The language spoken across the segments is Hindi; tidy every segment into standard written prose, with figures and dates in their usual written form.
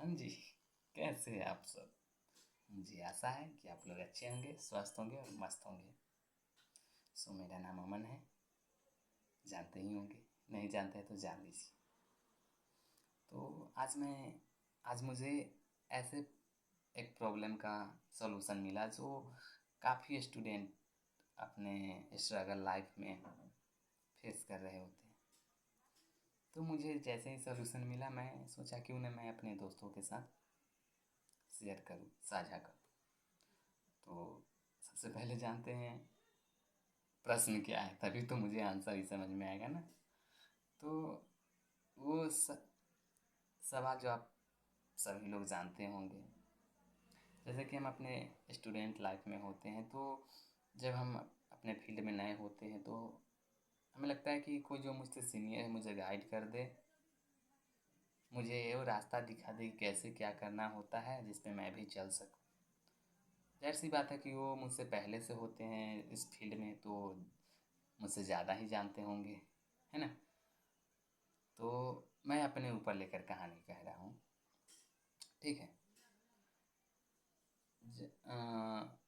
हाँ जी, कैसे हैं आप सब? मुझे आशा है कि आप लोग अच्छे होंगे, स्वस्थ होंगे और मस्त होंगे। मेरा नाम अमन है, जानते ही होंगे, नहीं जानते हैं तो जान लीजिए। तो आज मुझे ऐसे एक प्रॉब्लम का सॉल्यूशन मिला जो काफ़ी स्टूडेंट अपने स्ट्रगल लाइफ में फेस कर रहे होते हैं। तो मुझे जैसे ही सॉल्यूशन मिला, मैं सोचा क्यों ना मैं अपने दोस्तों के साथ शेयर करूं, साझा करूं। तो सबसे पहले जानते हैं प्रश्न क्या है, तभी तो मुझे आंसर ही समझ में आएगा ना। तो वो सवाल जो आप सभी लोग जानते होंगे, जैसे कि हम अपने स्टूडेंट लाइफ में होते हैं, तो जब हम अपने फील्ड में नए होते हैं तो हमें लगता है कि कोई जो मुझसे सीनियर है मुझे गाइड कर दे, मुझे वो रास्ता दिखा दे कि कैसे क्या करना होता है जिस पे मैं भी चल सकूं। ज़ाहिर सी बात है कि वो मुझसे पहले से होते हैं इस फील्ड में, तो मुझसे ज़्यादा ही जानते होंगे, है ना। तो मैं अपने ऊपर लेकर कहानी कह रहा हूँ, ठीक है। ज, अ,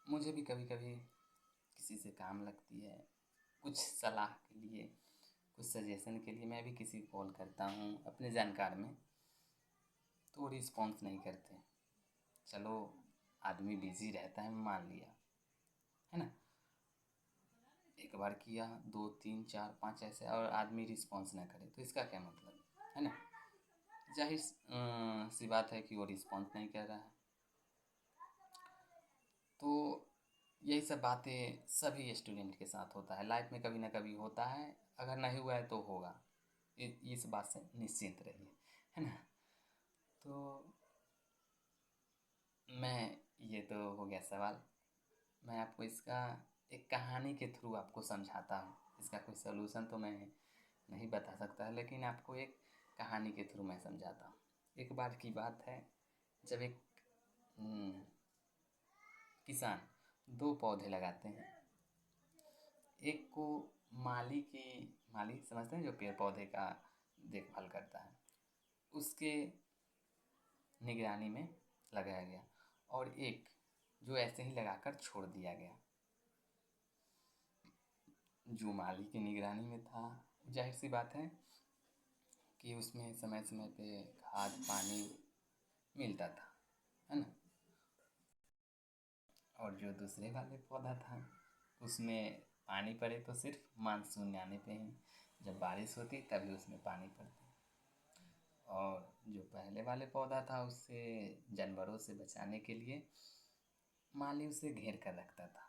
मुझे भी कभी कभी किसी से काम लगती है, कुछ सलाह के लिए, कुछ सजेशन के लिए मैं भी किसी को कॉल करता हूँ अपने जानकार में, तो वो रिस्पॉन्स नहीं करते। चलो, आदमी बिजी रहता है, मान लिया, है ना। एक बार किया, दो तीन चार पाँच ऐसे, और आदमी रिस्पॉन्स ना करे तो इसका क्या मतलब, है ना। जाहिर सी बात है कि वो रिस्पॉन्स नहीं कर रहा है। तो यही सब बातें सभी स्टूडेंट के साथ होता है, लाइफ में कभी ना कभी होता है। अगर नहीं हुआ है तो होगा, इस बात से निश्चिंत रहिए, है ना। तो मैं, ये तो हो गया सवाल। मैं आपको इसका एक कहानी के थ्रू आपको समझाता हूँ। इसका कोई सलूशन तो मैं नहीं बता सकता, लेकिन आपको एक कहानी के थ्रू मैं समझाता हूँ। एक बार की बात है, जब एक किसान दो पौधे लगाते हैं। एक को माली समझते हैं, जो पेड़ पौधे का देखभाल करता है, उसके निगरानी में लगाया गया, और एक जो ऐसे ही लगाकर छोड़ दिया गया। जो माली की निगरानी में था, जाहिर सी बात है कि उसमें समय समय पे खाद पानी मिलता था, है ना। और जो दूसरे वाले पौधा था, उसमें पानी पड़े तो सिर्फ मानसून आने पे ही, जब बारिश होती तभी उसमें पानी पड़ता। और जो पहले वाले पौधा था, उससे जानवरों से बचाने के लिए माली उसे घेर कर रखता था।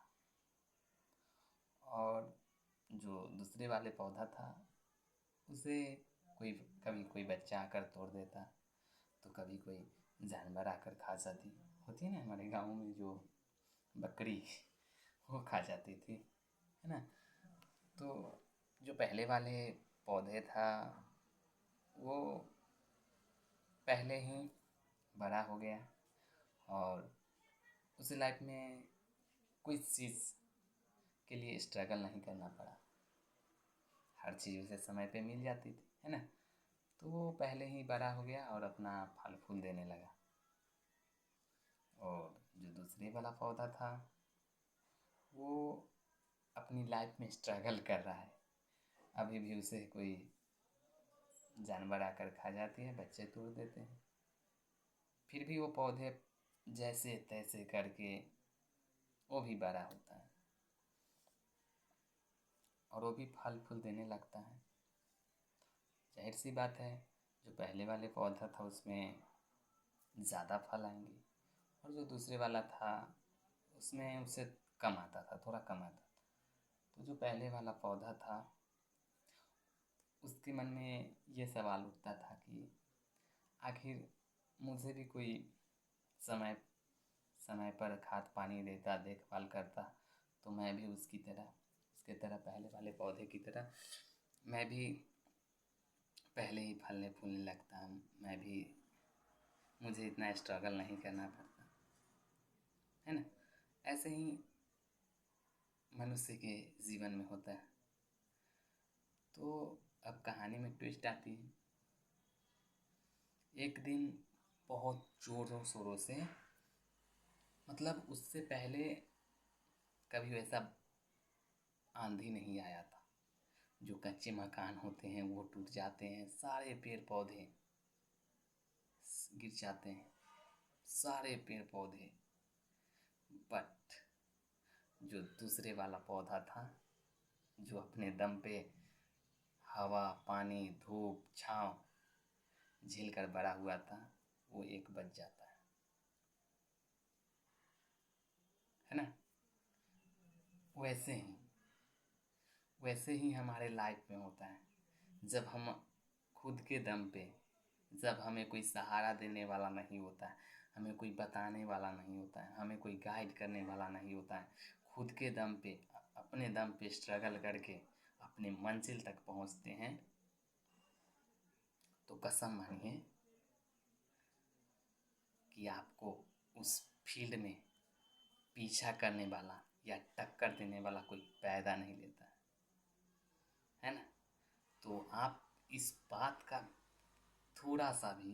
और जो दूसरे वाले पौधा था, उसे कोई कभी कोई बच्चा आकर तोड़ देता, तो कभी कोई जानवर आकर खा जाती। होती है ना हमारे गाँव में जो बकरी, वो खा जाती थी, है ना। तो जो पहले वाले पौधे था, वो पहले ही बड़ा हो गया, और उसे लाइफ में कोई चीज़ के लिए स्ट्रगल नहीं करना पड़ा। हर चीज़ उसे समय पे मिल जाती थी, है ना। तो वो पहले ही बड़ा हो गया और अपना फल फूल देने लगा। और जो दूसरे वाला पौधा था, वो अपनी लाइफ में स्ट्रगल कर रहा है। अभी भी उसे कोई जानवर आकर खा जाती है, बच्चे तोड़ देते हैं। फिर भी वो पौधे जैसे तैसे करके वो भी बड़ा होता है, और वो भी फल फूल देने लगता है। जाहिर सी बात है, जो पहले वाले पौधा था उसमें ज़्यादा फल आएंगे, और जो दूसरे वाला था उसमें उससे कम आता था, थोड़ा कम आता था। तो जो पहले वाला पौधा था, उसके मन में ये सवाल उठता था कि आखिर मुझे भी कोई समय समय पर खाद पानी देता, देखभाल करता, तो मैं भी उसके तरह पहले वाले पौधे की तरह मैं भी पहले ही फलने फूलने लगता। मैं भी, मुझे इतना स्ट्रगल नहीं करना पड़ता, है ना। ऐसे ही मनुष्य के जीवन में होता है। तो अब कहानी में ट्विस्ट आती है। एक दिन बहुत ज़ोरों शोरों से, मतलब उससे पहले कभी वैसा आंधी नहीं आया था। जो कच्चे मकान होते हैं वो टूट जाते हैं, सारे पेड़ पौधे गिर जाते हैं, सारे पेड़ पौधे। बट जो दूसरे वाला पौधा था, जो अपने दम पे हवा, पानी, धूप, छाँव झेल कर बड़ा हुआ था, वो एक बच जाता है ना। वैसे ही हमारे लाइफ में होता है। जब हम खुद के दम पे, जब हमें कोई सहारा देने वाला नहीं होता है, हमें कोई बताने वाला नहीं होता है, हमें कोई गाइड करने वाला नहीं होता है, खुद के दम पे, अपने दम पे स्ट्रगल करके अपने मंजिल तक पहुंचते हैं, तो कसम मानिए कि आपको उस फील्ड में पीछा करने वाला या टक्कर देने वाला कोई पैदा नहीं लेता है ना। तो आप इस बात का थोड़ा सा भी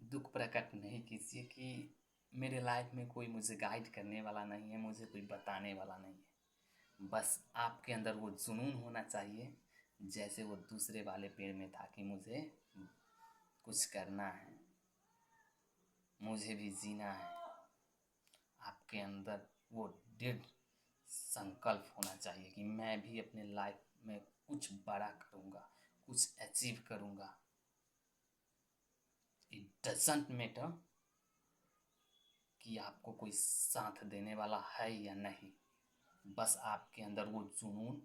दुख प्रकट नहीं कीजिए कि मेरे लाइफ में कोई मुझे गाइड करने वाला नहीं है, मुझे कोई बताने वाला नहीं है। बस आपके अंदर वो जुनून होना चाहिए, जैसे वो दूसरे वाले पेड़ में था, कि मुझे कुछ करना है, मुझे भी जीना है। आपके अंदर वो दृढ़ संकल्प होना चाहिए कि मैं भी अपने लाइफ में कुछ बड़ा करूँगा, कुछ अचीव करूँगा। इट डजंट मैटर कि आपको कोई साथ देने वाला है या नहीं, बस आपके अंदर वो जुनून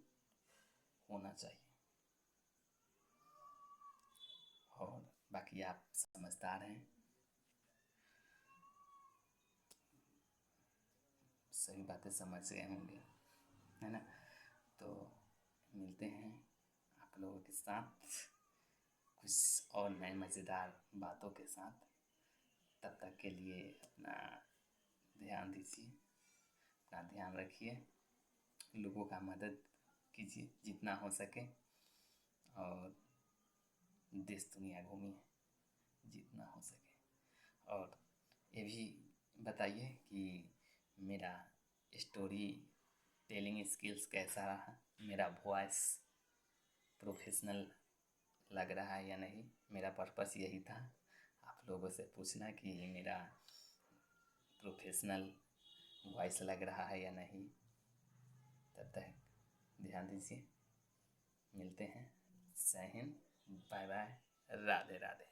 होना चाहिए। और बाकी आप समझदार हैं, सही बातें समझ गए होंगे, है ना। तो मिलते हैं आप लोगों के साथ कुछ और नए मज़ेदार बातों के साथ। तब तक के लिए अपना ध्यान दीजिए, अपना ध्यान रखिए, लोगों का मदद कीजिए जितना हो सके, और देश दुनिया घूमिए जितना हो सके। और ये भी बताइए कि मेरा स्टोरी टेलिंग स्किल्स कैसा रहा, मेरा वॉइस प्रोफेशनल लग रहा है या नहीं। मेरा पर्पस यही था, आप लोगों से पूछना कि मेरा प्रोफेशनल वॉइस लग रहा है या नहीं। तब तक ध्यान दीजिए, मिलते हैं। जय हिंद, बाय बाय, राधे राधे।